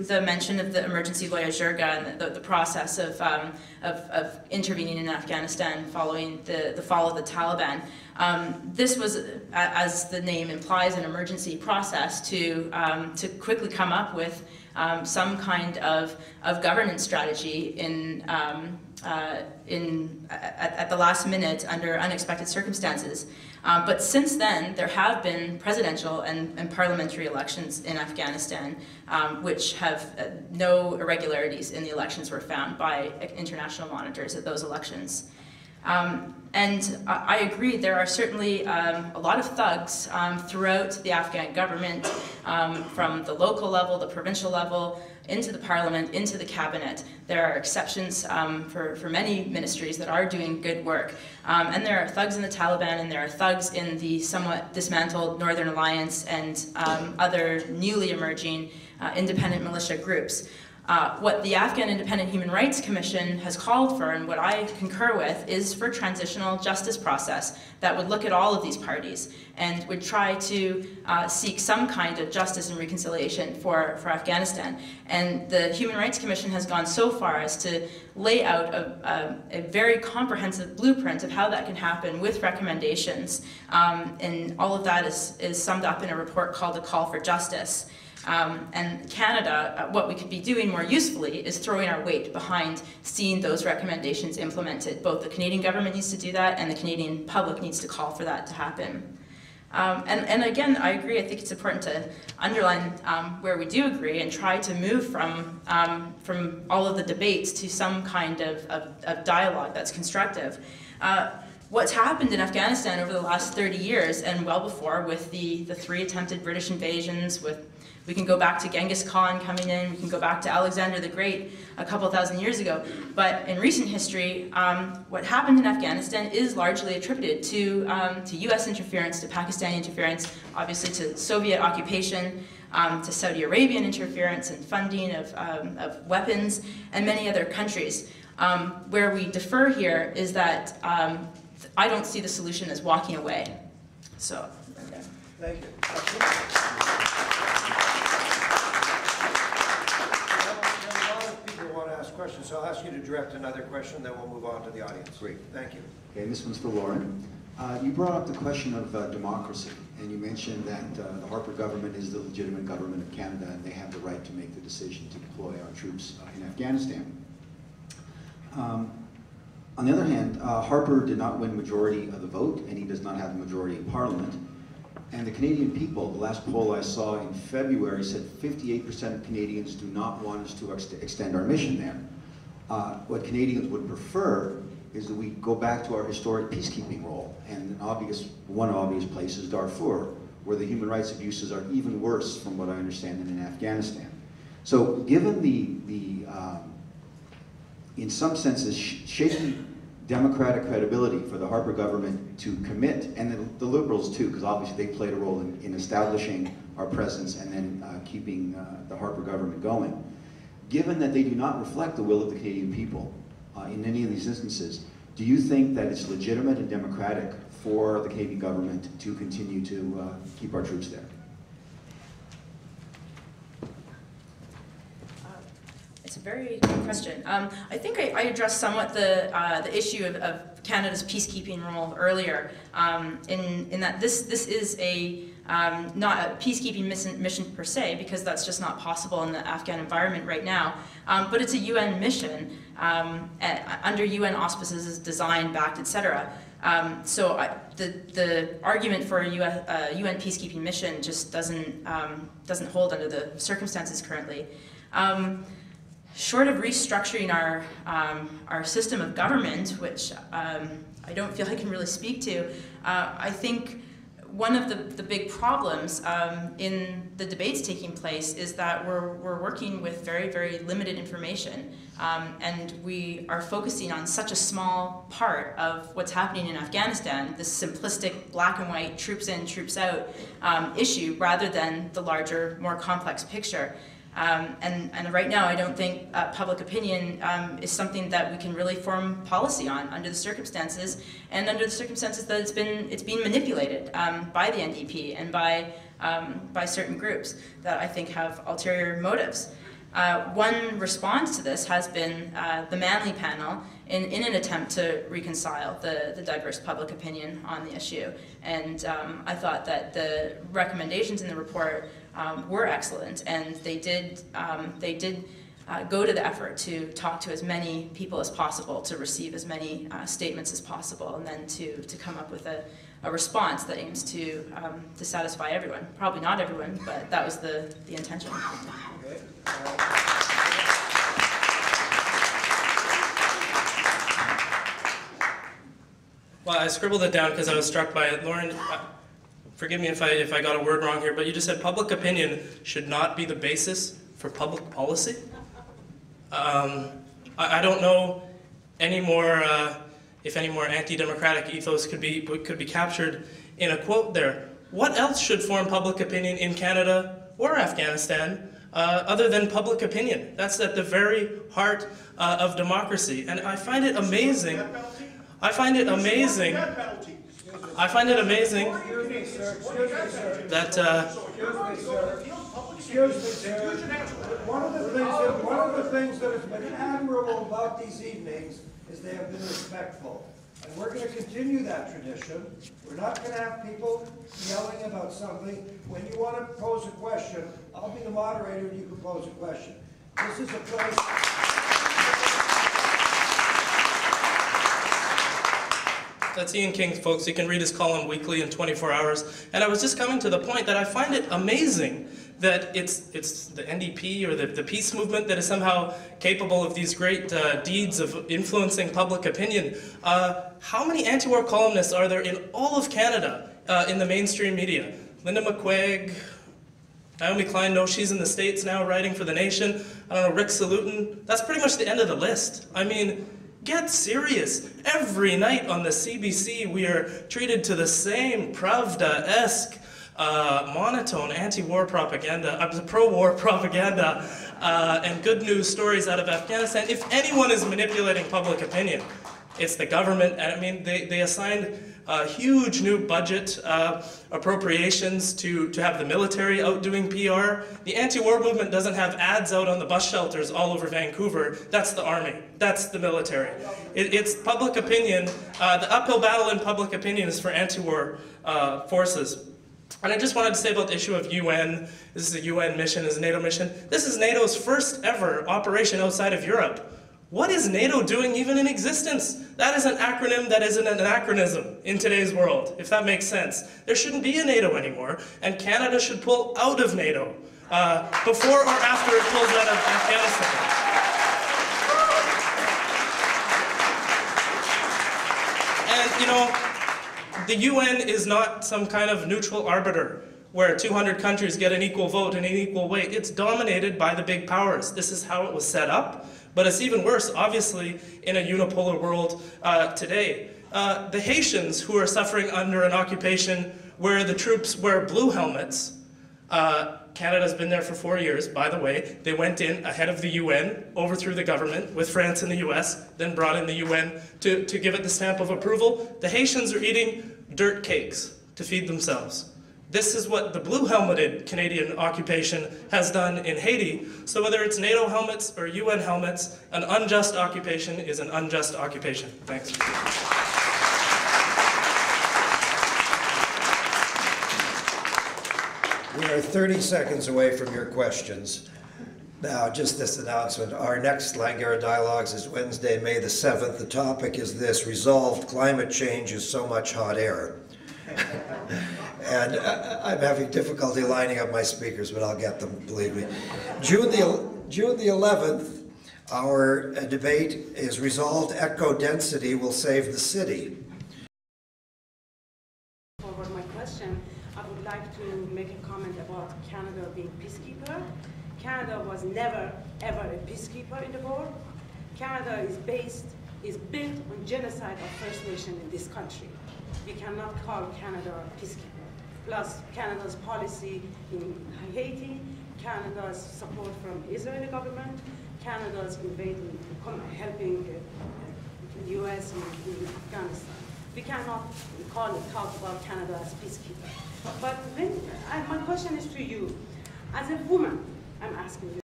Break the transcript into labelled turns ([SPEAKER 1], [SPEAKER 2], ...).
[SPEAKER 1] the mention of the emergency voyageur and the process of intervening in Afghanistan following the fall of the Taliban. This was, as the name implies, an emergency process to quickly come up with some kind of governance strategy at the last minute under unexpected circumstances. But since then, there have been presidential and parliamentary elections in Afghanistan, which have no irregularities in the elections were found by international monitors at those elections. And I agree, there are certainly a lot of thugs throughout the Afghan government, from the local level, the provincial level, into the parliament, into the cabinet. There are exceptions for many ministries that are doing good work. And there are thugs in the Taliban, and there are thugs in the somewhat dismantled Northern Alliance and other newly emerging independent militia groups. What the Afghan Independent Human Rights Commission has called for, and what I concur with, is for transitional justice process that would look at all of these parties and would try to seek some kind of justice and reconciliation for Afghanistan. And the Human Rights Commission has gone so far as to lay out a very comprehensive blueprint of how that can happen with recommendations. And all of that is summed up in a report called A Call for Justice. And Canada, what we could be doing more usefully is throwing our weight behind seeing those recommendations implemented. Both the Canadian government needs to do that, and the Canadian public needs to call for that to happen. And again, I agree, I think it's important to underline where we do agree and try to move from all of the debates to some kind of dialogue that's constructive. What's happened in Afghanistan over the last 30 years, and well before, with the 3 attempted British invasions, we can go back to Genghis Khan coming in, we can go back to Alexander the Great a couple thousand years ago. But in recent history, what happened in Afghanistan is largely attributed to US interference, to Pakistani interference, obviously to Soviet occupation, to Saudi Arabian interference and funding of weapons, and many other countries. Where we differ here is that I don't see the solution as walking away. So, okay.
[SPEAKER 2] Thank you. Questions, so I'll ask you to direct another question, then we'll move on to the audience.
[SPEAKER 3] Great.
[SPEAKER 2] Thank you.
[SPEAKER 3] Okay, this one's for Lauryn. You brought up the question of democracy, and you mentioned that the Harper government is the legitimate government of Canada, and they have the right to make the decision to deploy our troops in Afghanistan. On the other hand, Harper did not win majority of the vote, and he does not have a majority in Parliament. And the Canadian people, the last poll I saw in February said 58% of Canadians do not want us to extend our mission there. What Canadians would prefer is that we go back to our historic peacekeeping role. And one obvious place is Darfur, where the human rights abuses are even worse from what I understand than in Afghanistan. So given the in some senses, shaky democratic credibility for the Harper government to commit, and the Liberals too, because obviously they played a role in establishing our presence and then keeping the Harper government going. Given that they do not reflect the will of the Canadian people in any of these instances, do you think that it's legitimate and democratic for the Canadian government to continue to keep our troops there?
[SPEAKER 1] It's a very good question. I think I addressed somewhat the issue of Canada's peacekeeping role earlier, in that this is not a peacekeeping mission per se, because that's just not possible in the Afghan environment right now, but it's a UN mission under UN auspices, designed, backed, etc. So the argument for a UN peacekeeping mission just doesn't hold under the circumstances currently. Short of restructuring our system of government, which I don't feel I can really speak to, I think one of the big problems in the debates taking place is that we're working with very, very limited information, and we are focusing on such a small part of what's happening in Afghanistan, this simplistic black and white troops in, troops out issue, rather than the larger, more complex picture. And right now, I don't think public opinion is something that we can really form policy on under the circumstances, and under the circumstances that it's being manipulated by the NDP and by certain groups that I think have ulterior motives. One response to this has been the Manly panel in an attempt to reconcile the diverse public opinion on the issue. And I thought that the recommendations in the report were excellent, and they did go to the effort to talk to as many people as possible, to receive as many statements as possible, and then to come up with a response that aims to satisfy everyone. Probably not everyone, but that was the intention.
[SPEAKER 2] Okay.
[SPEAKER 4] Well, I scribbled it down because I was struck by it. Lauryn, forgive me if I got a word wrong here, but you just said public opinion should not be the basis for public policy. I don't know any more if any more anti-democratic ethos could be captured in a quote there. What else should form public opinion in Canada or Afghanistan other than public opinion? That's at the very heart of democracy, and I find it amazing. I find it amazing that
[SPEAKER 2] Excuse me, sir. One of the things that has been admirable about these evenings is they have been respectful. And we're going to continue that tradition. We're not going to have people yelling about something. When you want to pose a question, I'll be the moderator and you can pose a question. This is a place...
[SPEAKER 4] That's Ian King, folks. You can read his column weekly in 24 hours. And I was just coming to the point that I find it amazing that it's the NDP or the peace movement that is somehow capable of these great deeds of influencing public opinion. How many anti-war columnists are there in all of Canada in the mainstream media? Linda McQuaig, Naomi Klein, no, she's in the States now writing for The Nation. I don't know, Rick Salutin. That's pretty much the end of the list. I mean, get serious. Every night on the CBC, we are treated to the same Pravda-esque, monotone anti-war propaganda, pro-war propaganda, and good news stories out of Afghanistan. If anyone is manipulating public opinion, it's the government. And I mean, they assigned huge new budget appropriations to have the military out doing PR. The anti-war movement doesn't have ads out on the bus shelters all over Vancouver. That's the army. That's the military. It's public opinion. The uphill battle in public opinion is for anti-war forces. And I just wanted to say about the issue of UN. This is a UN mission, this is a NATO mission. This is NATO's first ever operation outside of Europe. What is NATO doing even in existence? That is an acronym that isn't an anachronism in today's world, if that makes sense. There shouldn't be a NATO anymore, and Canada should pull out of NATO before or after it pulls out of Afghanistan. And, you know, the UN is not some kind of neutral arbiter where 200 countries get an equal vote and an equal weight. It's dominated by the big powers. This is how it was set up. But it's even worse, obviously, in a unipolar world today. The Haitians, who are suffering under an occupation where the troops wear blue helmets, Canada's been there for 4 years, by the way. They went in ahead of the UN, overthrew the government with France and the US, then brought in the UN to give it the stamp of approval. The Haitians are eating dirt cakes to feed themselves. This is what the blue-helmeted Canadian occupation has done in Haiti. So whether it's NATO helmets or UN helmets, an unjust occupation is an unjust occupation. Thanks.
[SPEAKER 2] We are 30 seconds away from your questions. Now, just this announcement. Our next Langara Dialogues is Wednesday, May the 7th. The topic is this: resolved climate change is so much hot air. And I'm having difficulty lining up my speakers, but I'll get them, believe me. June the 11th, our debate is resolved echo density will save the city.
[SPEAKER 5] Forward my question, I would like to make a comment about Canada being peacekeeper. Canada was never, ever a peacekeeper in the war. Canada is built on genocide of First Nation in this country. You cannot call Canada a peacekeeper. Plus Canada's policy in Haiti, Canada's support from Israeli government, Canada's invading, helping the US in Afghanistan. We cannot talk about Canada as peacekeeper. But my question is to you. As a woman, I'm asking you.